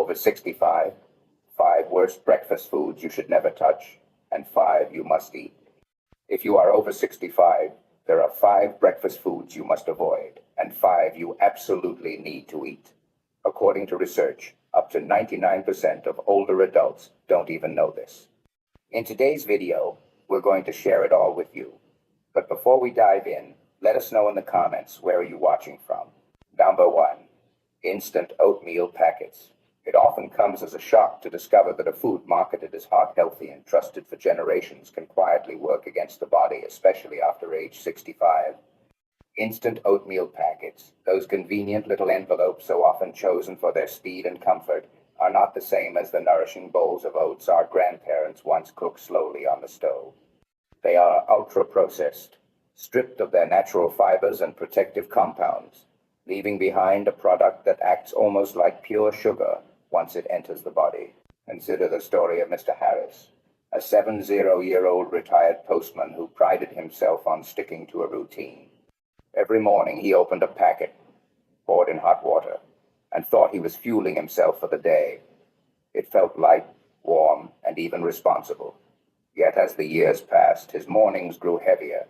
over 65, 5 worst breakfast foods you should never touch, and 5 you must eat. If you are over 65, there are 5 breakfast foods you must avoid, and 5 you absolutely need to eat. According to research, up to 99% of older adults don't even know this. In today's video, we're going to share it all with you. But before we dive in, let us know in the comments where are you watching from. Number 1. Instant oatmeal packets. It often comes as a shock to discover that a food marketed as heart healthy and trusted for generations can quietly work against the body, especially after age 65. Instant oatmeal packets, those convenient little envelopes so often chosen for their speed and comfort, are not the same as the nourishing bowls of oats our grandparents once cooked slowly on the stove. They are ultra-processed, stripped of their natural fibers and protective compounds, leaving behind a product that acts almost like pure sugar once it enters the body. Consider the story of Mr. Harris, a 70-year-old retired postman who prided himself on sticking to a routine. Every morning he opened a packet, poured in hot water, and thought he was fueling himself for the day. It felt light, warm, and even responsible. Yet as the years passed, his mornings grew heavier.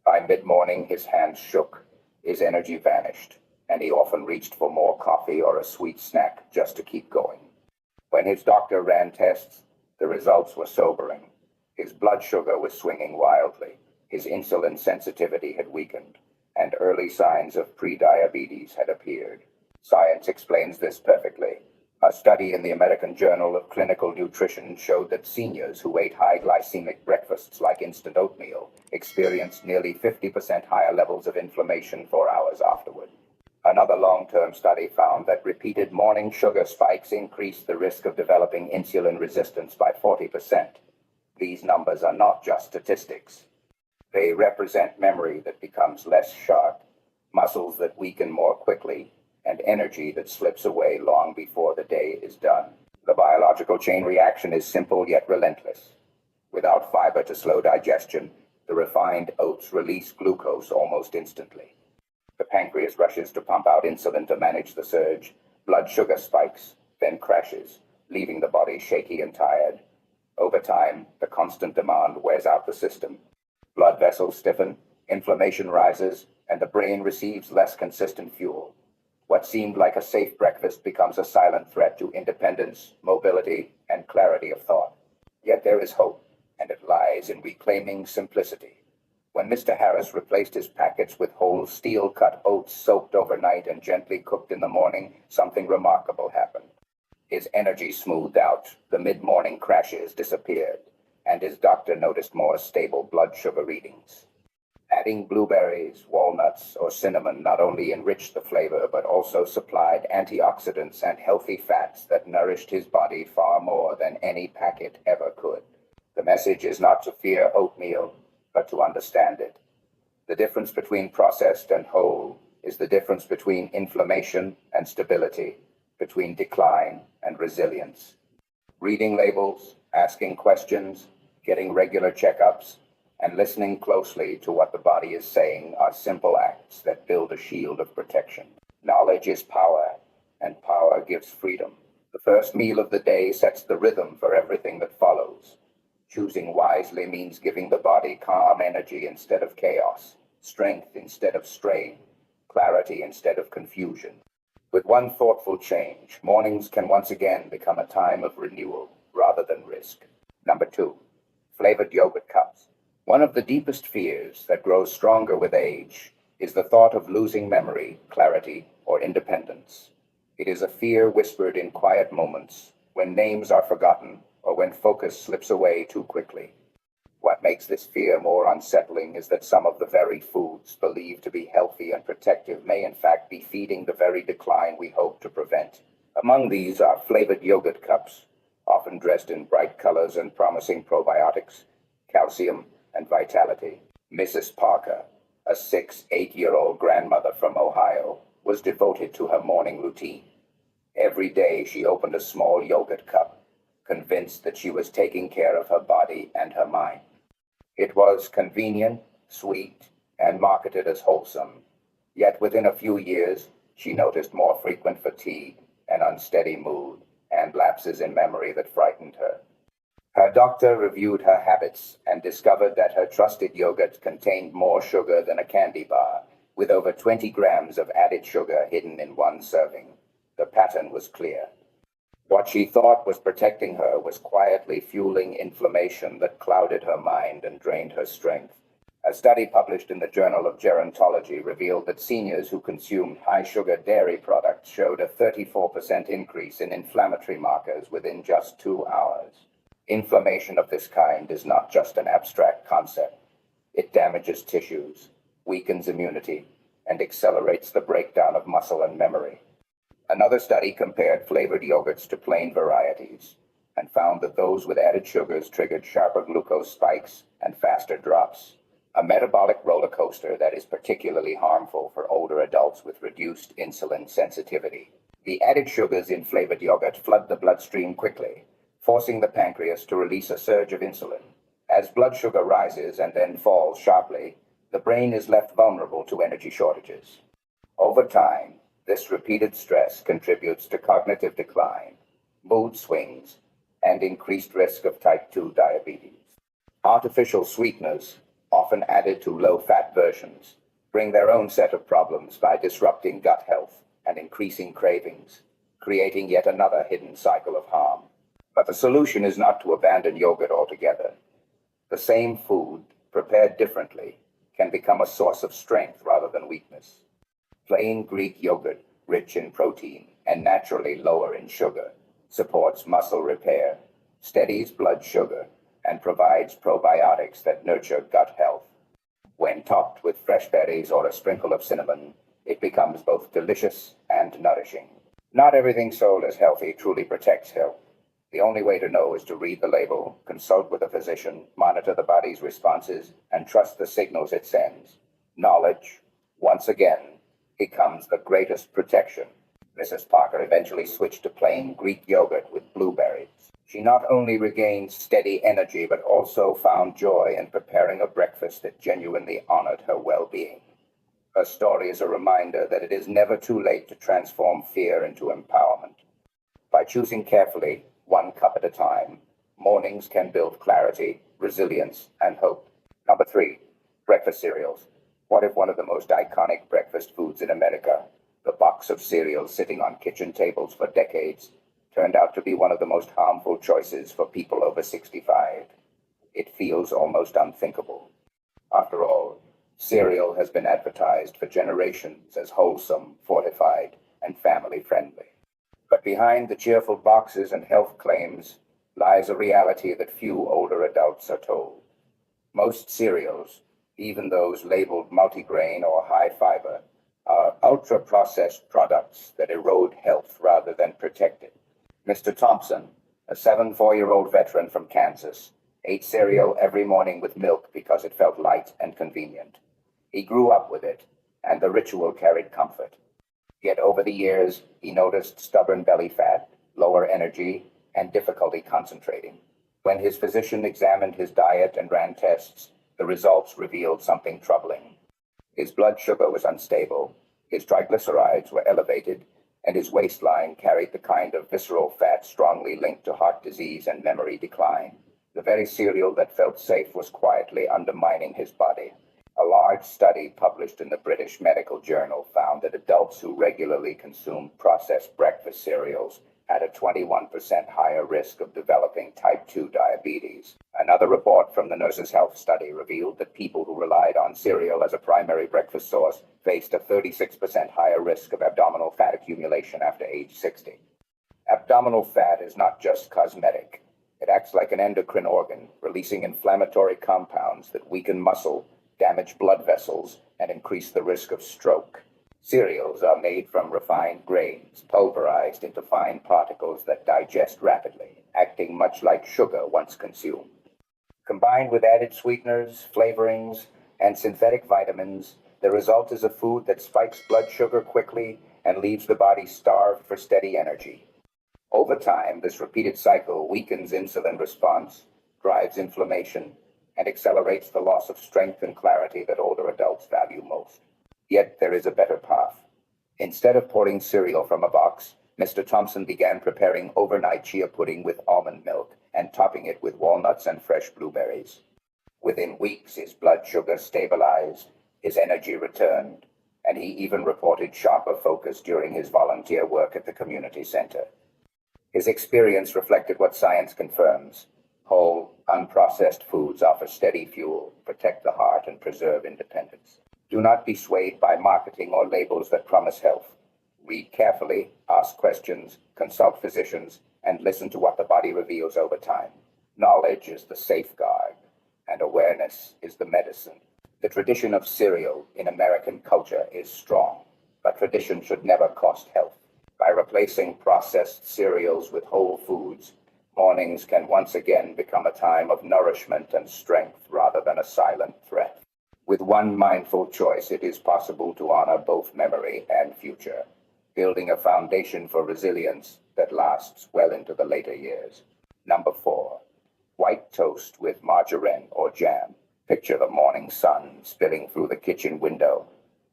By mid-morning his hands shook, his energy vanished, and he often reached for more coffee or a sweet snack just to keep going. When his doctor ran tests, the results were sobering. His blood sugar was swinging wildly, his insulin sensitivity had weakened, and early signs of prediabetes had appeared. Science explains this perfectly. A study in the American Journal of Clinical Nutrition showed that seniors who ate high glycemic breakfasts like instant oatmeal experienced nearly 50% higher levels of inflammation 4 hours afterward. Another long-term study found that repeated morning sugar spikes increased the risk of developing insulin resistance by 40%. These numbers are not just statistics. They represent memory that becomes less sharp, muscles that weaken more quickly, and energy that slips away long before the day is done. The biological chain reaction is simple yet relentless. Without fiber to slow digestion, the refined oats release glucose almost instantly. The pancreas rushes to pump out insulin to manage the surge. Blood sugar spikes, then crashes, leaving the body shaky and tired. Over time, the constant demand wears out the system. Blood vessels stiffen, inflammation rises, and the brain receives less consistent fuel. What seemed like a safe breakfast becomes a silent threat to independence, mobility, and clarity of thought. Yet there is hope, and it lies in reclaiming simplicity. When Mr. Harris replaced his packets with whole steel-cut oats soaked overnight and gently cooked in the morning, something remarkable happened. His energy smoothed out, the mid-morning crashes disappeared, and his doctor noticed more stable blood sugar readings. Adding blueberries, walnuts, or cinnamon not only enriched the flavor but also supplied antioxidants and healthy fats that nourished his body far more than any packet ever could. The message is not to fear oatmeal, but to understand it. The difference between processed and whole is the difference between inflammation and stability, between decline and resilience. Reading labels, asking questions, getting regular checkups, and listening closely to what the body is saying are simple acts that build a shield of protection. Knowledge is power, and power gives freedom. The first meal of the day sets the rhythm for everything that follows. Choosing wisely means giving the body calm energy instead of chaos, strength instead of strain, clarity instead of confusion. With one thoughtful change, mornings can once again become a time of renewal rather than risk. Number 2, flavored yogurt cups. One of the deepest fears that grows stronger with age is the thought of losing memory, clarity, or independence. It is a fear whispered in quiet moments, when names are forgotten, or when focus slips away too quickly. What makes this fear more unsettling is that some of the very foods believed to be healthy and protective may in fact be feeding the very decline we hope to prevent. Among these are flavored yogurt cups, often dressed in bright colors and promising probiotics, calcium, and vitality. Mrs. Parker, a 8-year-old grandmother from Ohio, was devoted to her morning routine. Every day she opened a small yogurt cup, convinced that she was taking care of her body and her mind. It was convenient, sweet, and marketed as wholesome. Yet within a few years, she noticed more frequent fatigue, an unsteady mood, and lapses in memory that frightened her. Her doctor reviewed her habits and discovered that her trusted yogurt contained more sugar than a candy bar, with over 20 grams of added sugar hidden in one serving. The pattern was clear. What she thought was protecting her was quietly fueling inflammation that clouded her mind and drained her strength. A study published in the Journal of Gerontology revealed that seniors who consumed high-sugar dairy products showed a 34% increase in inflammatory markers within just 2 hours. Inflammation of this kind is not just an abstract concept. It damages tissues, weakens immunity, and accelerates the breakdown of muscle and memory. Another study compared flavored yogurts to plain varieties and found that those with added sugars triggered sharper glucose spikes and faster drops, a metabolic roller coaster that is particularly harmful for older adults with reduced insulin sensitivity. The added sugars in flavored yogurt flood the bloodstream quickly, forcing the pancreas to release a surge of insulin. As blood sugar rises and then falls sharply, the brain is left vulnerable to energy shortages. Over time, this repeated stress contributes to cognitive decline, mood swings, and increased risk of type 2 diabetes. Artificial sweeteners, often added to low-fat versions, bring their own set of problems by disrupting gut health and increasing cravings, creating yet another hidden cycle of harm. But the solution is not to abandon yogurt altogether. The same food, prepared differently, can become a source of strength rather than weakness. Plain Greek yogurt, rich in protein and naturally lower in sugar, supports muscle repair, steadies blood sugar, and provides probiotics that nurture gut health. When topped with fresh berries or a sprinkle of cinnamon, it becomes both delicious and nourishing. Not everything sold as healthy truly protects health. The only way to know is to read the label, consult with a physician, monitor the body's responses, and trust the signals it sends. Knowledge, once again, becomes the greatest protection. Mrs. Parker eventually switched to plain Greek yogurt with blueberries. She not only regained steady energy, but also found joy in preparing a breakfast that genuinely honored her well-being. Her story is a reminder that it is never too late to transform fear into empowerment. By choosing carefully, 1 cup at a time, mornings can build clarity, resilience, and hope. Number 3, breakfast cereals. What if one of the most iconic breakfast foods in America, the box of cereals sitting on kitchen tables for decades, turned out to be one of the most harmful choices for people over 65? It feels almost unthinkable. After all, cereal has been advertised for generations as wholesome, fortified, and family-friendly. But behind the cheerful boxes and health claims lies a reality that few older adults are told. Most cereals, even those labeled multigrain or high fiber, are ultra-processed products that erode health rather than protect it. Mr. Thompson, a 74-year-old veteran from Kansas, ate cereal every morning with milk because it felt light and convenient. He grew up with it, and the ritual carried comfort. Yet over the years, he noticed stubborn belly fat, lower energy, and difficulty concentrating. When his physician examined his diet and ran tests, the results revealed something troubling. His blood sugar was unstable, his triglycerides were elevated, and his waistline carried the kind of visceral fat strongly linked to heart disease and memory decline. The very cereal that felt safe was quietly undermining his body. A large study published in the British Medical Journal found that adults who regularly consumed processed breakfast cereals had a 21% higher risk of developing type 2 diabetes. Another report from the Nurses' Health Study revealed that people who relied on cereal as a primary breakfast source faced a 36% higher risk of abdominal fat accumulation after age 60. Abdominal fat is not just cosmetic. It acts like an endocrine organ, releasing inflammatory compounds that weaken muscle, damage blood vessels, and increase the risk of stroke. Cereals are made from refined grains, pulverized into fine particles that digest rapidly, acting much like sugar once consumed. Combined with added sweeteners, flavorings, and synthetic vitamins, the result is a food that spikes blood sugar quickly and leaves the body starved for steady energy. Over time, this repeated cycle weakens insulin response, drives inflammation, and accelerates the loss of strength and clarity that older adults value most. Yet there is a better path. Instead of pouring cereal from a box, Mr. Thompson began preparing overnight chia pudding with almond milk and topping it with walnuts and fresh blueberries. Within weeks, his blood sugar stabilized, his energy returned, and he even reported sharper focus during his volunteer work at the community center. His experience reflected what science confirms. Whole, unprocessed foods offer steady fuel, protect the heart, and preserve independence. Do not be swayed by marketing or labels that promise health. Read carefully, ask questions, consult physicians, and listen to what the body reveals over time. Knowledge is the safeguard, and awareness is the medicine. The tradition of cereal in American culture is strong, but tradition should never cost health. By replacing processed cereals with whole foods, mornings can once again become a time of nourishment and strength rather than a silent threat. With one mindful choice, it is possible to honor both memory and future, building a foundation for resilience that lasts well into the later years. Number 4. White toast with margarine or jam. Picture the morning sun spilling through the kitchen window,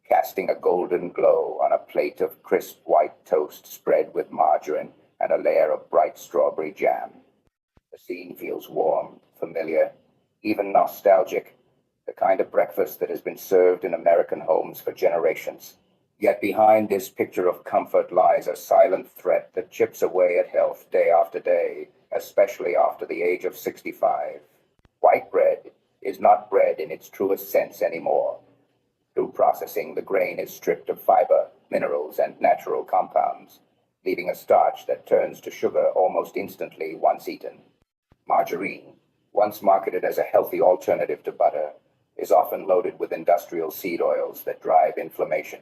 casting a golden glow on a plate of crisp white toast spread with margarine and a layer of bright strawberry jam. The scene feels warm, familiar, even nostalgic, the kind of breakfast that has been served in American homes for generations. Yet behind this picture of comfort lies a silent threat that chips away at health day after day, especially after the age of 65. White bread is not bread in its truest sense anymore. Through processing, the grain is stripped of fiber, minerals, and natural compounds, leaving a starch that turns to sugar almost instantly once eaten. Margarine, once marketed as a healthy alternative to butter, is often loaded with industrial seed oils that drive inflammation.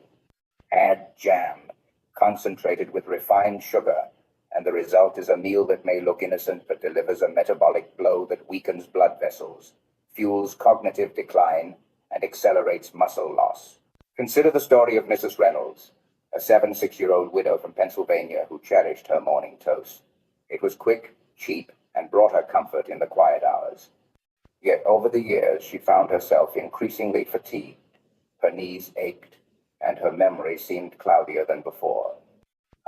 Add jam, concentrated with refined sugar, and the result is a meal that may look innocent but delivers a metabolic blow that weakens blood vessels, fuels cognitive decline, and accelerates muscle loss. Consider the story of Mrs. Reynolds, a 76-year-old widow from Pennsylvania who cherished her morning toast. It was quick, cheap, and brought her comfort in the quiet hours. Yet over the years, she found herself increasingly fatigued. Her knees ached, and her memory seemed cloudier than before.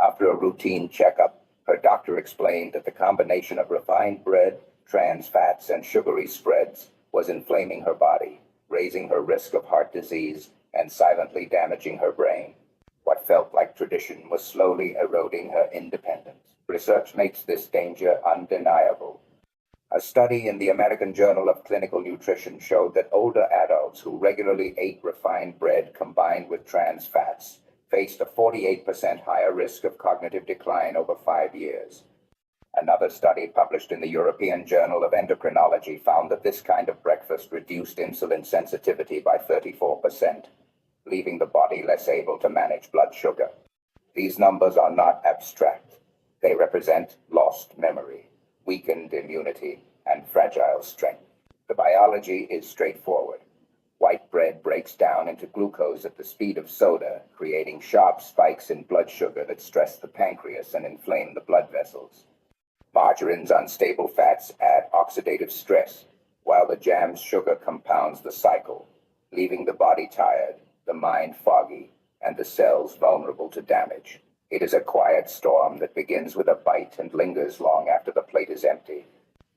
After a routine checkup, her doctor explained that the combination of refined bread, trans fats, and sugary spreads was inflaming her body, raising her risk of heart disease, and silently damaging her brain. What felt like tradition was slowly eroding her independence. Research makes this danger undeniable. A study in the American Journal of Clinical Nutrition showed that older adults who regularly ate refined bread combined with trans fats faced a 48% higher risk of cognitive decline over 5 years. Another study published in the European Journal of Endocrinology found that this kind of breakfast reduced insulin sensitivity by 34%, leaving the body less able to manage blood sugar. These numbers are not abstract. They represent lost memory, weakened immunity, and fragile strength. The biology is straightforward. White bread breaks down into glucose at the speed of soda, creating sharp spikes in blood sugar that stress the pancreas and inflame the blood vessels. Margarine's unstable fats add oxidative stress, while the jam's sugar compounds the cycle, leaving the body tired, the mind foggy, and the cells vulnerable to damage. It is a quiet storm that begins with a bite and lingers long after the plate is empty.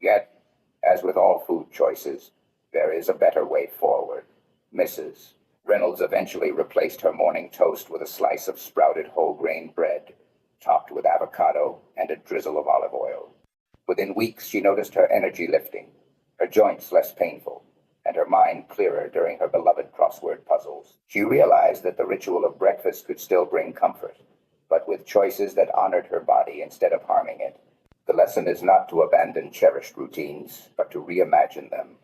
Yet, as with all food choices, there is a better way forward. Mrs. Reynolds eventually replaced her morning toast with a slice of sprouted whole grain bread, topped with avocado and a drizzle of olive oil. Within weeks, she noticed her energy lifting, her joints less painful, and her mind clearer during her beloved crossword puzzles. She realized that the ritual of breakfast could still bring comfort, but with choices that honored her body instead of harming it. The lesson is not to abandon cherished routines, but to reimagine them.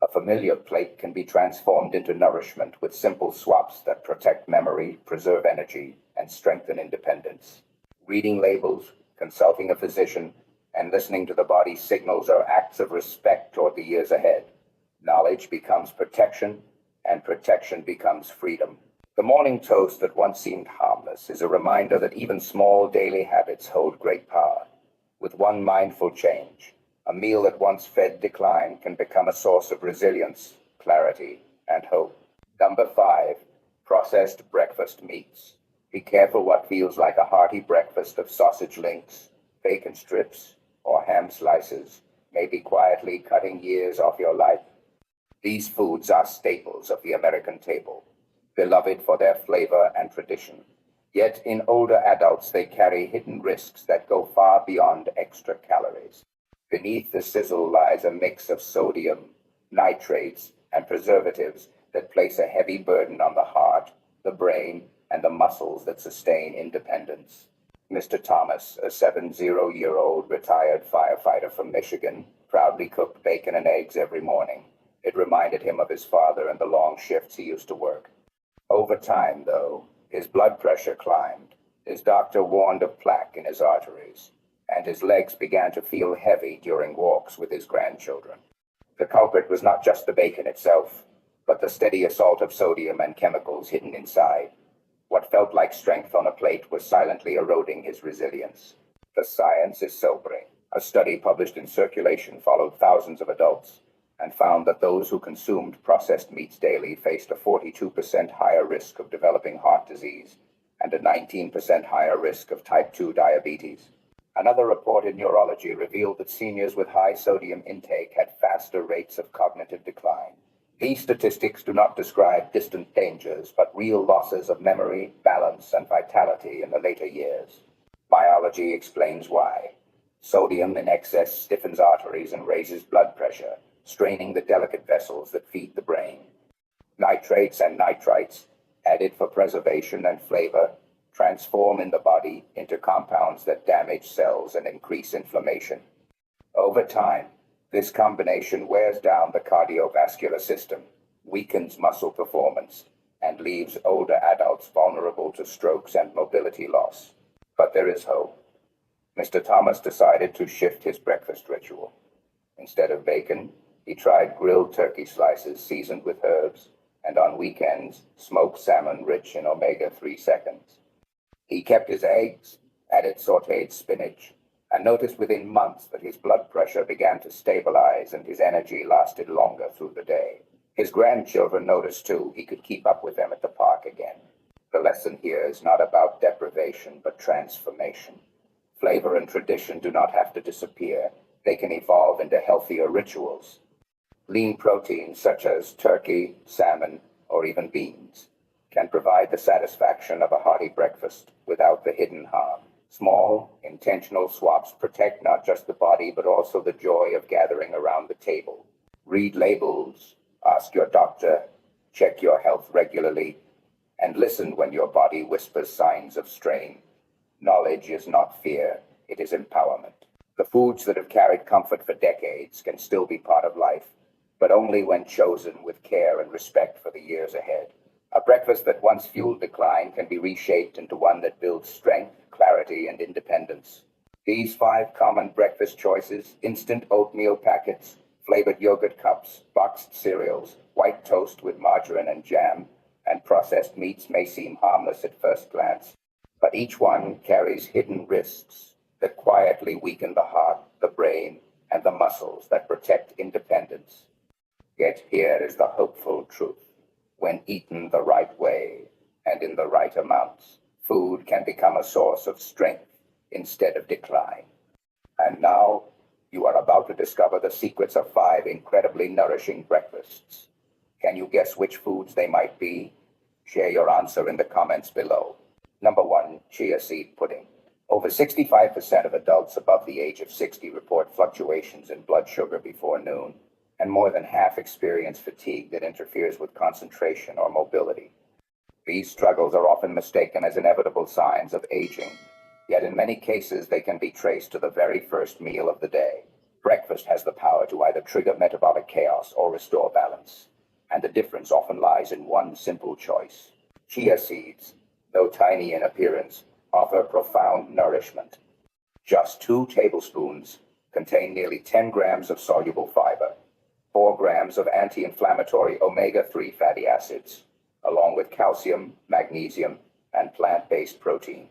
A familiar plate can be transformed into nourishment with simple swaps that protect memory, preserve energy, and strengthen independence. Reading labels, consulting a physician, and listening to the body's signals are acts of respect toward the years ahead. Knowledge becomes protection, and protection becomes freedom. The morning toast that once seemed harmless is a reminder that even small daily habits hold great power. With one mindful change, a meal that once fed decline can become a source of resilience, clarity, and hope. Number 5, processed breakfast meats. Be careful what feels like a hearty breakfast of sausage links, bacon strips, or ham slices may be quietly cutting years off your life. These foods are staples of the American table, beloved for their flavor and tradition. Yet in older adults, they carry hidden risks that go far beyond extra calories. Beneath the sizzle lies a mix of sodium, nitrates, and preservatives that place a heavy burden on the heart, the brain, and the muscles that sustain independence. Mr. Thomas, a 70-year-old retired firefighter from Michigan, proudly cooked bacon and eggs every morning. It reminded him of his father and the long shifts he used to work. Over time, though, his blood pressure climbed. His doctor warned of plaque in his arteries, and his legs began to feel heavy during walks with his grandchildren. The culprit was not just the bacon itself, but the steady assault of sodium and chemicals hidden inside. What felt like strength on a plate was silently eroding his resilience. The science is sobering. A study published in Circulation followed thousands of adults and found that those who consumed processed meats daily faced a 42% higher risk of developing heart disease and a 19% higher risk of type 2 diabetes. Another report in neurology revealed that seniors with high sodium intake had faster rates of cognitive decline. These statistics do not describe distant dangers, but real losses of memory, balance, and vitality in the later years. Biology explains why. Sodium in excess stiffens arteries and raises blood pressure, straining the delicate vessels that feed the brain. Nitrates and nitrites, added for preservation and flavor, transform in the body into compounds that damage cells and increase inflammation. Over time, this combination wears down the cardiovascular system, weakens muscle performance, and leaves older adults vulnerable to strokes and mobility loss. But there is hope. Mr. Thomas decided to shift his breakfast ritual. Instead of bacon, he tried grilled turkey slices seasoned with herbs, and on weekends, smoked salmon rich in omega-3 seconds. He kept his eggs, added sautéed spinach, and noticed within months that his blood pressure began to stabilize and his energy lasted longer through the day. His grandchildren noticed too he could keep up with them at the park again. The lesson here is not about deprivation, but transformation. Flavor and tradition do not have to disappear. They can evolve into healthier rituals. Lean proteins such as turkey, salmon, or even beans can provide the satisfaction of a hearty breakfast without the hidden harm. Small, intentional swaps protect not just the body, but also the joy of gathering around the table. Read labels, ask your doctor, check your health regularly, and listen when your body whispers signs of strain. Knowledge is not fear, it is empowerment. The foods that have carried comfort for decades can still be part of life, but only when chosen with care and respect for the years ahead. A breakfast that once fueled decline can be reshaped into one that builds strength, clarity, and independence. These 5 common breakfast choices: instant oatmeal packets, flavored yogurt cups, boxed cereals, white toast with margarine and jam, and processed meats may seem harmless at first glance, but each one carries hidden risks that quietly weaken the heart, the brain, and the muscles that protect independence. Yet here is the hopeful truth. When eaten the right way and in the right amounts, food can become a source of strength instead of decline. And now, you are about to discover the secrets of 5 incredibly nourishing breakfasts. Can you guess which foods they might be? Share your answer in the comments below. Number 1, chia seed pudding. Over 65% of adults above the age of 60 report fluctuations in blood sugar before noon, and more than half experience fatigue that interferes with concentration or mobility. These struggles are often mistaken as inevitable signs of aging, yet in many cases they can be traced to the very first meal of the day. Breakfast has the power to either trigger metabolic chaos or restore balance, and the difference often lies in one simple choice. Chia seeds, though tiny in appearance, offer profound nourishment. Just 2 tablespoons contain nearly 10 grams of soluble fiber, 4 grams of anti-inflammatory omega-3 fatty acids, along with calcium, magnesium, and plant-based protein.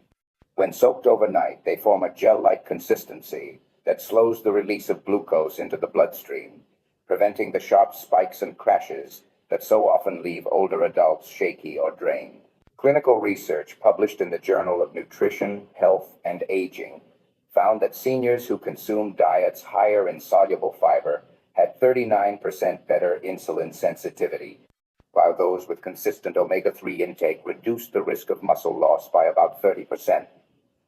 When soaked overnight, they form a gel-like consistency that slows the release of glucose into the bloodstream, preventing the sharp spikes and crashes that so often leave older adults shaky or drained. Clinical research published in the Journal of Nutrition, Health, and Aging found that seniors who consumed diets higher in soluble fiber had 39% better insulin sensitivity, while those with consistent omega-3 intake reduced the risk of muscle loss by about 30%.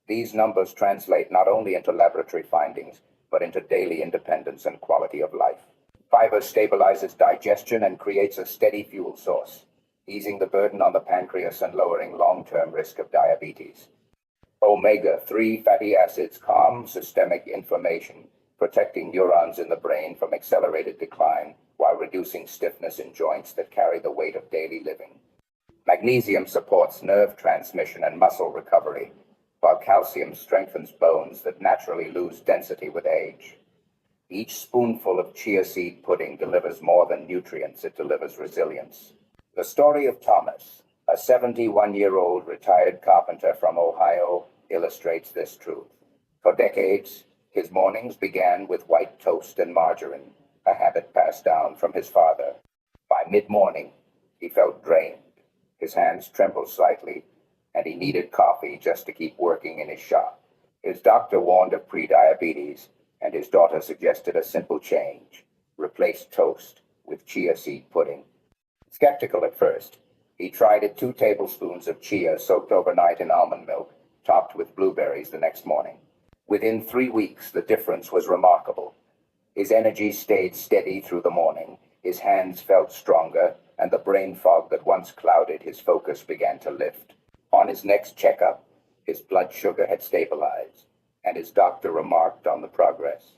These numbers translate not only into laboratory findings, but into daily independence and quality of life. Fiber stabilizes digestion and creates a steady fuel source, easing the burden on the pancreas and lowering long-term risk of diabetes. Omega-3 fatty acids calm systemic inflammation, protecting neurons in the brain from accelerated decline while reducing stiffness in joints that carry the weight of daily living. Magnesium supports nerve transmission and muscle recovery, while calcium strengthens bones that naturally lose density with age. Each spoonful of chia seed pudding delivers more than nutrients, it delivers resilience. The story of Thomas, a 71-year-old retired carpenter from Ohio, illustrates this truth. For decades, his mornings began with white toast and margarine, a habit passed down from his father. By mid-morning, he felt drained. His hands trembled slightly, and he needed coffee just to keep working in his shop. His doctor warned of prediabetes, and his daughter suggested a simple change: replace toast with chia seed pudding. Skeptical at first, he tried it 2 tablespoons of chia soaked overnight in almond milk, topped with blueberries the next morning. Within 3 weeks, the difference was remarkable. His energy stayed steady through the morning, his hands felt stronger, and the brain fog that once clouded his focus began to lift. On his next checkup, his blood sugar had stabilized, and his doctor remarked on the progress.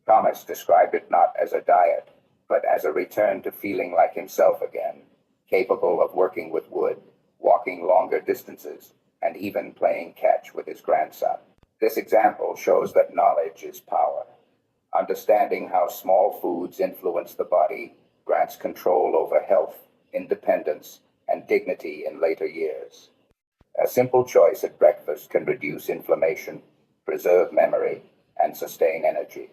Thomas described it not as a diet, but as a return to feeling like himself again, capable of working with wood, walking longer distances, and even playing catch with his grandson. This example shows that knowledge is power. Understanding how small foods influence the body grants control over health, independence, and dignity in later years. A simple choice at breakfast can reduce inflammation, preserve memory, and sustain energy.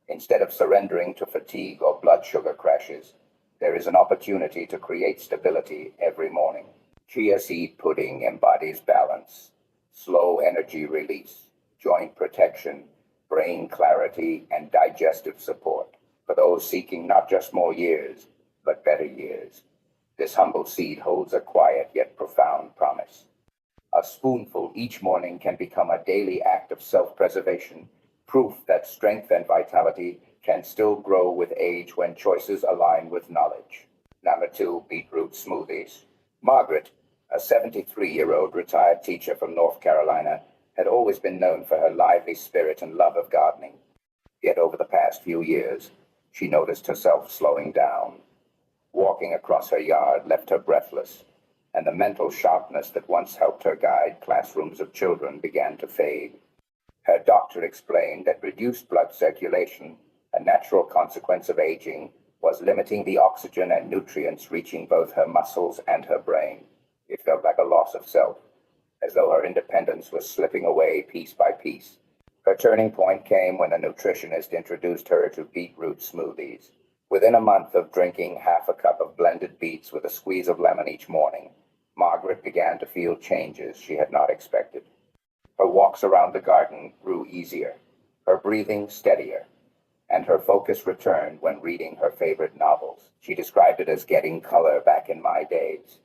Instead of surrendering to fatigue or blood sugar crashes, there is an opportunity to create stability every morning. Chia seed pudding embodies balance, slow energy release, joint protection, brain clarity, and digestive support for those seeking not just more years, but better years. This humble seed holds a quiet yet profound promise. A spoonful each morning can become a daily act of self-preservation, proof that strength and vitality can still grow with age when choices align with knowledge. Number 2, beetroot smoothies. Margaret, a 73-year-old retired teacher from North Carolina, had always been known for her lively spirit and love of gardening. Yet over the past few years, she noticed herself slowing down. Walking across her yard left her breathless, and the mental sharpness that once helped her guide classrooms of children began to fade. Her doctor explained that reduced blood circulation, a natural consequence of aging, was limiting the oxygen and nutrients reaching both her muscles and her brain. It felt like a loss of self, as though her independence was slipping away piece by piece. Her turning point came when a nutritionist introduced her to beetroot smoothies. Within a month of drinking half a cup of blended beets with a squeeze of lemon each morning, Margaret began to feel changes she had not expected. Her walks around the garden grew easier, her breathing steadier, and her focus returned when reading her favorite novels. She described it as getting color back in my days.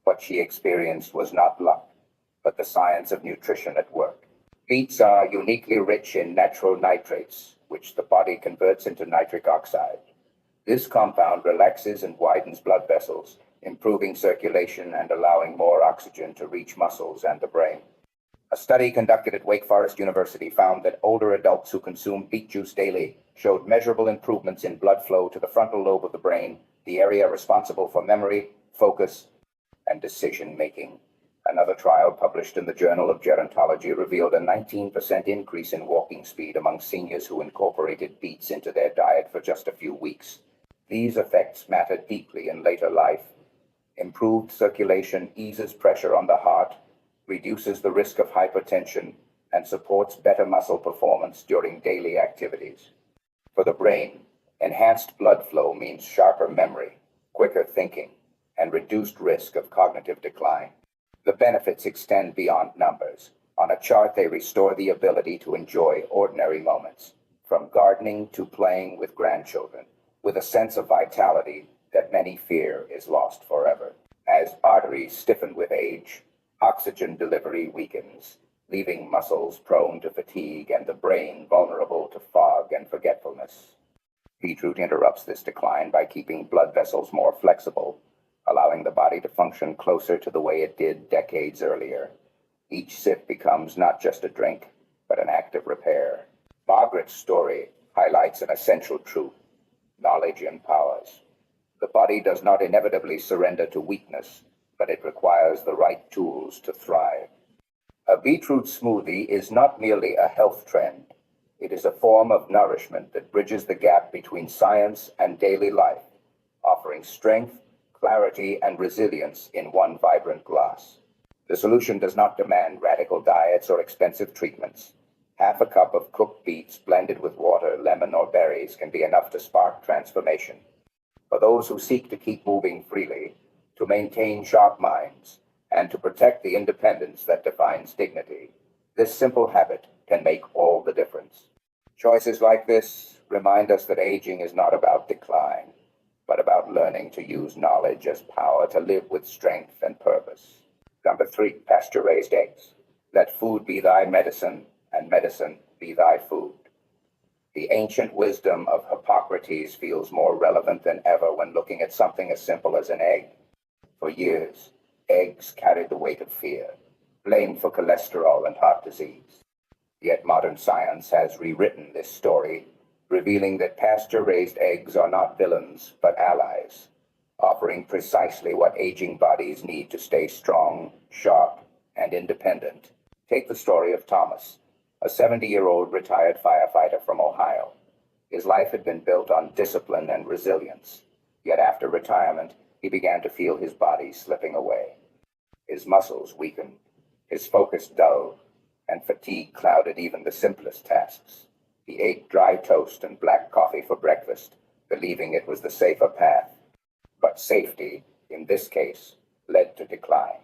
What she experienced was not luck, but the science of nutrition at work. Beets are uniquely rich in natural nitrates, which the body converts into nitric oxide. This compound relaxes and widens blood vessels, improving circulation and allowing more oxygen to reach muscles and the brain. A study conducted at Wake Forest University found that older adults who consumed beet juice daily showed measurable improvements in blood flow to the frontal lobe of the brain, the area responsible for memory, focus, and decision-making. Another trial published in the Journal of Gerontology revealed a 19% increase in walking speed among seniors who incorporated beets into their diet for just a few weeks. These effects matter deeply in later life. Improved circulation eases pressure on the heart, reduces the risk of hypertension, and supports better muscle performance during daily activities. For the brain, enhanced blood flow means sharper memory, quicker thinking, and reduced risk of cognitive decline. The benefits extend beyond numbers. On a chart, they restore the ability to enjoy ordinary moments, from gardening to playing with grandchildren, with a sense of vitality that many fear is lost forever. As arteries stiffen with age, oxygen delivery weakens, leaving muscles prone to fatigue and the brain vulnerable to fog and forgetfulness. Beetroot interrupts this decline by keeping blood vessels more flexible, allowing the body to function closer to the way it did decades earlier. Each sip becomes not just a drink, but an act of repair. Margaret's story highlights an essential truth: knowledge empowers. The body does not inevitably surrender to weakness, but it requires the right tools to thrive. A beetroot smoothie is not merely a health trend. It is a form of nourishment that bridges the gap between science and daily life, offering strength, clarity, and resilience in one vibrant glass. The solution does not demand radical diets or expensive treatments. Half a cup of cooked beets blended with water, lemon, or berries can be enough to spark transformation. For those who seek to keep moving freely, to maintain sharp minds, and to protect the independence that defines dignity, this simple habit can make all the difference. Choices like this remind us that aging is not about decline, but about learning to use knowledge as power to live with strength and purpose. Number 3, pasture-raised eggs. Let food be thy medicine, and medicine be thy food. The ancient wisdom of Hippocrates feels more relevant than ever when looking at something as simple as an egg. For years, eggs carried the weight of fear, blamed for cholesterol and heart disease. Yet modern science has rewritten this story, revealing that pasture-raised eggs are not villains, but allies, offering precisely what aging bodies need to stay strong, sharp, and independent. Take the story of Thomas, a 70-year-old retired firefighter from Ohio. His life had been built on discipline and resilience, yet after retirement, he began to feel his body slipping away. His muscles weakened, his focus dulled, and fatigue clouded even the simplest tasks. He ate dry toast and black coffee for breakfast, believing it was the safer path. But safety, in this case, led to decline.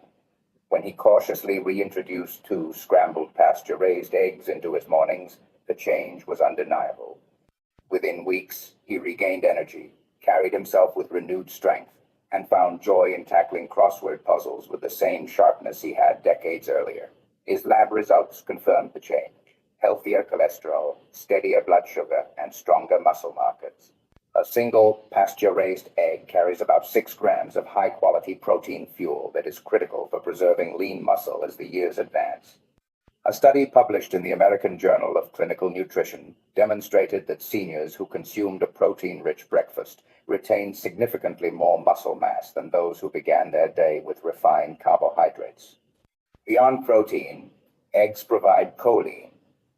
When he cautiously reintroduced 2 scrambled pasture-raised eggs into his mornings, the change was undeniable. Within weeks, he regained energy, carried himself with renewed strength, and found joy in tackling crossword puzzles with the same sharpness he had decades earlier. His lab results confirmed the change: healthier cholesterol, steadier blood sugar, and stronger muscle markers. A single pasture-raised egg carries about 6 grams of high-quality protein fuel that is critical for preserving lean muscle as the years advance. A study published in the American Journal of Clinical Nutrition demonstrated that seniors who consumed a protein-rich breakfast retained significantly more muscle mass than those who began their day with refined carbohydrates. Beyond protein, eggs provide choline,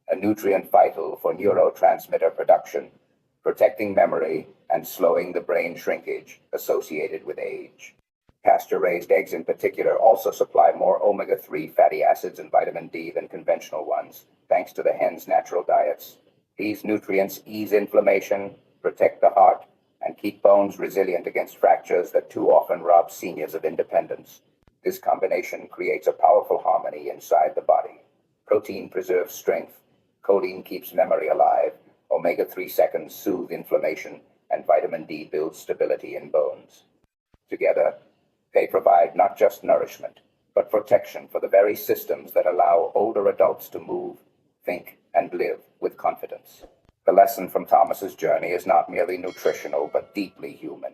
a nutrient vital for neurotransmitter production, protecting memory and slowing the brain shrinkage associated with age. Pasture-raised eggs in particular also supply more omega-3 fatty acids and vitamin D than conventional ones, thanks to the hens' natural diets. These nutrients ease inflammation, protect the heart, and keep bones resilient against fractures that too often rob seniors of independence. This combination creates a powerful harmony inside the body. Protein preserves strength, choline keeps memory alive, omega-3 seconds soothe inflammation, and vitamin D builds stability in bones. Together, they provide not just nourishment, but protection for the very systems that allow older adults to move, think, and live with confidence. The lesson from Thomas's journey is not merely nutritional, but deeply human.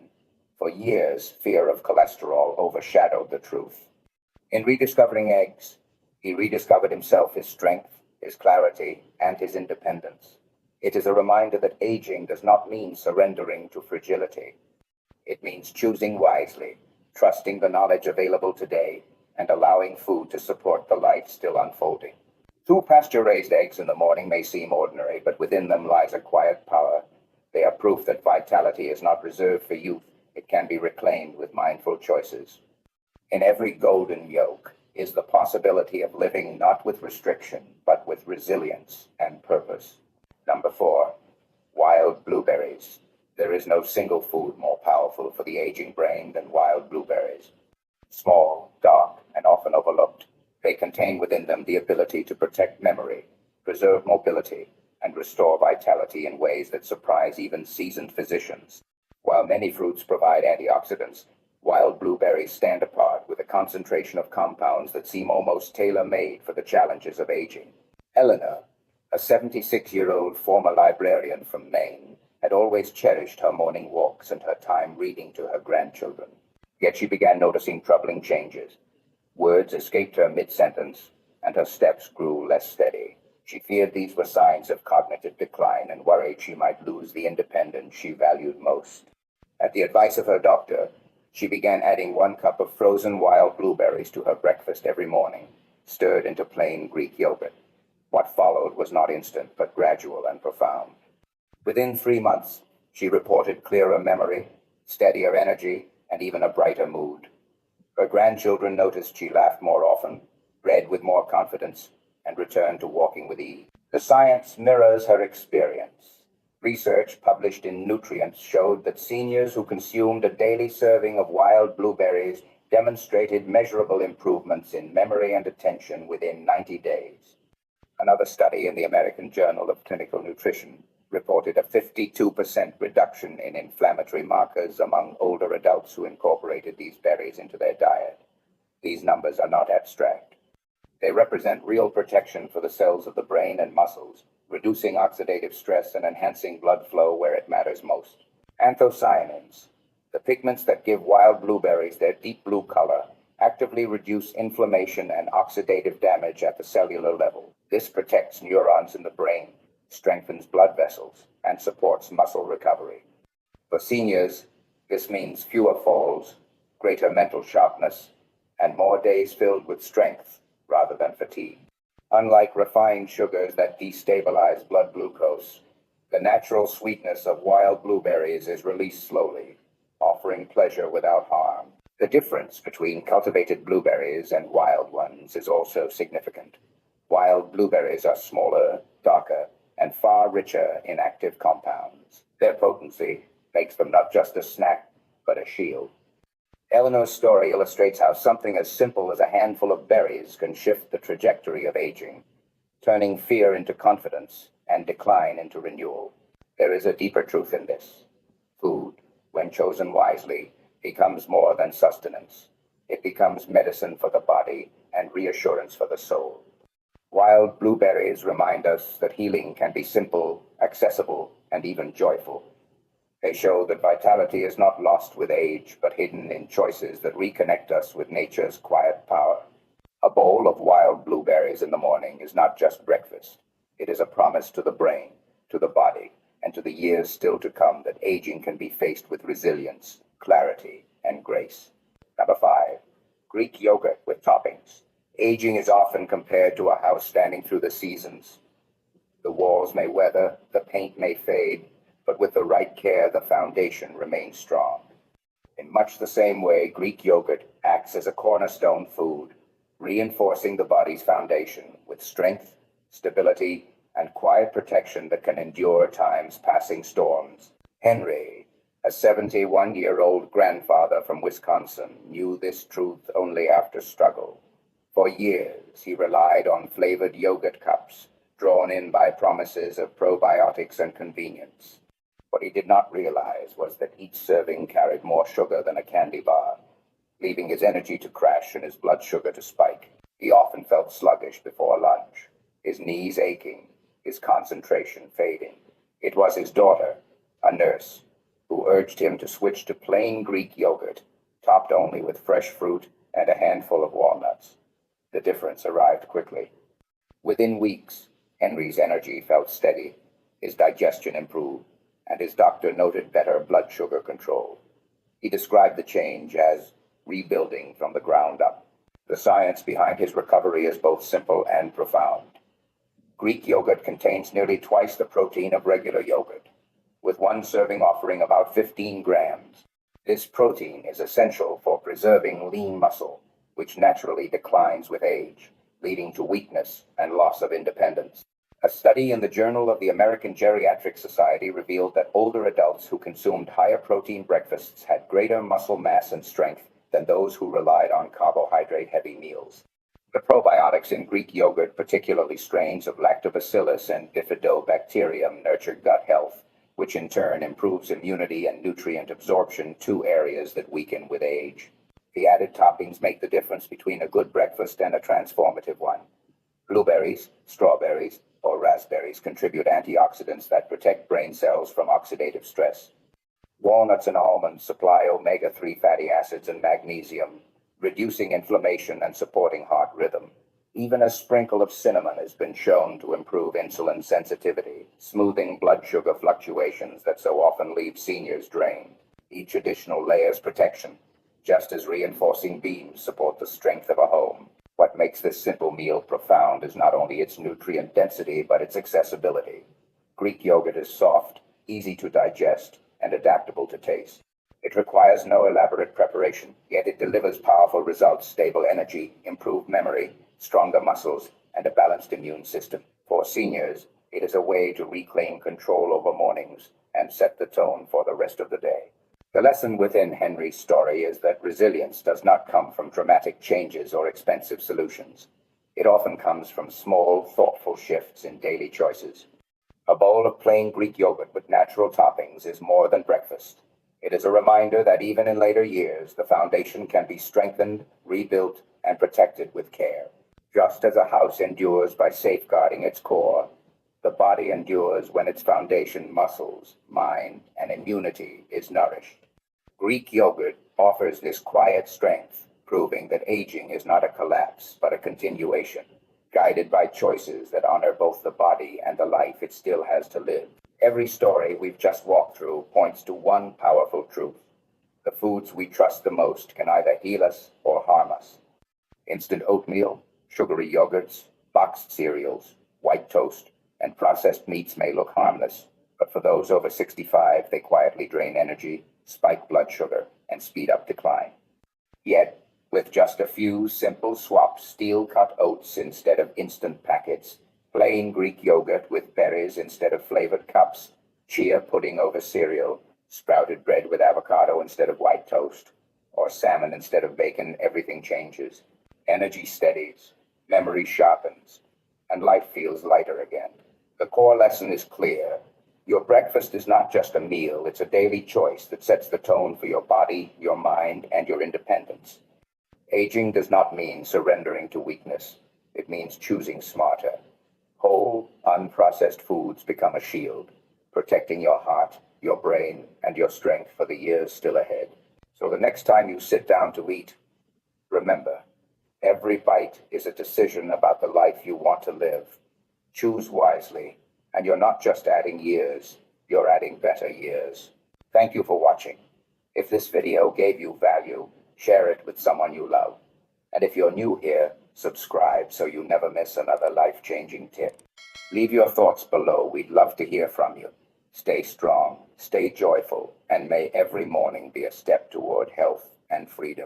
For years, fear of cholesterol overshadowed the truth. In rediscovering eggs, he rediscovered himself, his strength, his clarity, and his independence. It is a reminder that aging does not mean surrendering to fragility. It means choosing wisely, trusting the knowledge available today, and allowing food to support the life still unfolding. 2 pasture-raised eggs in the morning may seem ordinary, but within them lies a quiet power. They are proof that vitality is not reserved for youth. It can be reclaimed with mindful choices. In every golden yolk is the possibility of living not with restriction, but with resilience and purpose. Number 4, wild blueberries. There is no single food more powerful for the aging brain than wild blueberries. Small, dark, and often often overlooked. They contain within them the ability to protect memory, preserve mobility, and restore vitality in ways that surprise even seasoned physicians. While many fruits provide antioxidants, wild blueberries stand apart with a concentration of compounds that seem almost tailor-made for the challenges of aging. Eleanor, a 76-year-old former librarian from Maine, had always cherished her morning walks and her time reading to her grandchildren. Yet she began noticing troubling changes. Words escaped her mid-sentence, and her steps grew less steady. She feared these were signs of cognitive decline and worried she might lose the independence she valued most. At the advice of her doctor, she began adding 1 cup of frozen wild blueberries to her breakfast every morning, stirred into plain Greek yogurt. What followed was not instant, but gradual and profound. Within 3 months, she reported clearer memory, steadier energy, and even a brighter mood. Her grandchildren noticed she laughed more often, read with more confidence, and returned to walking with ease. The science mirrors her experience. Research published in Nutrients showed that seniors who consumed a daily serving of wild blueberries demonstrated measurable improvements in memory and attention within 90 days. Another study in the American Journal of Clinical Nutrition reported a 52% reduction in inflammatory markers among older adults who incorporated these berries into their diet. These numbers are not abstract. They represent real protection for the cells of the brain and muscles, reducing oxidative stress and enhancing blood flow where it matters most. Anthocyanins, the pigments that give wild blueberries their deep blue color, actively reduce inflammation and oxidative damage at the cellular level. This protects neurons in the brain, strengthens blood vessels, and supports muscle recovery. For seniors, this means fewer falls, greater mental sharpness, and more days filled with strength rather than fatigue. Unlike refined sugars that destabilize blood glucose, the natural sweetness of wild blueberries is released slowly, offering pleasure without harm. The difference between cultivated blueberries and wild ones is also significant. Wild blueberries are smaller, darker, and far richer in active compounds. Their potency makes them not just a snack, but a shield. Eleanor's story illustrates how something as simple as a handful of berries can shift the trajectory of aging, turning fear into confidence and decline into renewal. There is a deeper truth in this. Food, when chosen wisely, becomes more than sustenance. It becomes medicine for the body and reassurance for the soul. Wild blueberries remind us that healing can be simple, accessible, and even joyful. They show that vitality is not lost with age, but hidden in choices that reconnect us with nature's quiet power. A bowl of wild blueberries in the morning is not just breakfast. It is a promise to the brain, to the body, and to the years still to come that aging can be faced with resilience, clarity, and grace. Number 5, Greek yogurt with toppings. Aging is often compared to a house standing through the seasons. The walls may weather, the paint may fade, but with the right care, the foundation remains strong. In much the same way, Greek yogurt acts as a cornerstone food, reinforcing the body's foundation with strength, stability, and quiet protection that can endure time's passing storms. Henry, a 71-year-old grandfather from Wisconsin, knew this truth only after struggle. For years, he relied on flavored yogurt cups, drawn in by promises of probiotics and convenience. What he did not realize was that each serving carried more sugar than a candy bar, leaving his energy to crash and his blood sugar to spike. He often felt sluggish before lunch, his knees aching, his concentration fading. It was his daughter, a nurse, who urged him to switch to plain Greek yogurt, topped only with fresh fruit and a handful of walnuts. The difference arrived quickly. Within weeks, Henry's energy felt steady, his digestion improved, and his doctor noted better blood sugar control. He described the change as rebuilding from the ground up. The science behind his recovery is both simple and profound. Greek yogurt contains nearly twice the protein of regular yogurt, with one serving offering about 15 grams. This protein is essential for preserving lean muscle, which naturally declines with age, leading to weakness and loss of independence. A study in the Journal of the American Geriatric Society revealed that older adults who consumed higher protein breakfasts had greater muscle mass and strength than those who relied on carbohydrate-heavy meals. The probiotics in Greek yogurt, particularly strains of lactobacillus and bifidobacterium, nurture gut health, which in turn improves immunity and nutrient absorption, two areas that weaken with age. The added toppings make the difference between a good breakfast and a transformative one. Blueberries, strawberries, or raspberries contribute antioxidants that protect brain cells from oxidative stress. Walnuts and almonds supply omega-3 fatty acids and magnesium, reducing inflammation and supporting heart rhythm. Even a sprinkle of cinnamon has been shown to improve insulin sensitivity, smoothing blood sugar fluctuations that so often leave seniors drained. Each additional layer's protection, just as reinforcing beams support the strength of a home. What makes this simple meal profound is not only its nutrient density, but its accessibility. Greek yogurt is soft, easy to digest, and adaptable to taste. It requires no elaborate preparation, yet it delivers powerful results: stable energy, improved memory, stronger muscles, and a balanced immune system. For seniors, it is a way to reclaim control over mornings and set the tone for the rest of the day. The lesson within Henry's story is that resilience does not come from dramatic changes or expensive solutions. It often comes from small, thoughtful shifts in daily choices. A bowl of plain Greek yogurt with natural toppings is more than breakfast. It is a reminder that even in later years, the foundation can be strengthened, rebuilt, and protected with care. Just as a house endures by safeguarding its core, the body endures when its foundation, muscles, mind, and immunity is nourished. Greek yogurt offers this quiet strength, proving that aging is not a collapse, but a continuation, guided by choices that honor both the body and the life it still has to live. Every story we've just walked through points to one powerful truth: the foods we trust the most can either heal us or harm us. Instant oatmeal, sugary yogurts, boxed cereals, white toast, and processed meats may look harmless, but for those over 65, they quietly drain energy, spike blood sugar, and speed up decline. Yet, with just a few simple swaps: steel-cut oats instead of instant packets, plain Greek yogurt with berries instead of flavored cups, chia pudding over cereal, sprouted bread with avocado instead of white toast, or salmon instead of bacon, everything changes. Energy steadies, memory sharpens, and life feels lighter again. The core lesson is clear. Your breakfast is not just a meal, it's a daily choice that sets the tone for your body, your mind, and your independence. Aging does not mean surrendering to weakness. It means choosing smarter. Whole, unprocessed foods become a shield, protecting your heart, your brain, and your strength for the years still ahead. So the next time you sit down to eat, remember, every bite is a decision about the life you want to live. Choose wisely, and you're not just adding years, you're adding better years. Thank you for watching. If this video gave you value, share it with someone you love. And if you're new here, subscribe so you never miss another life-changing tip. Leave your thoughts below. We'd love to hear from you. Stay strong, stay joyful, and may every morning be a step toward health and freedom.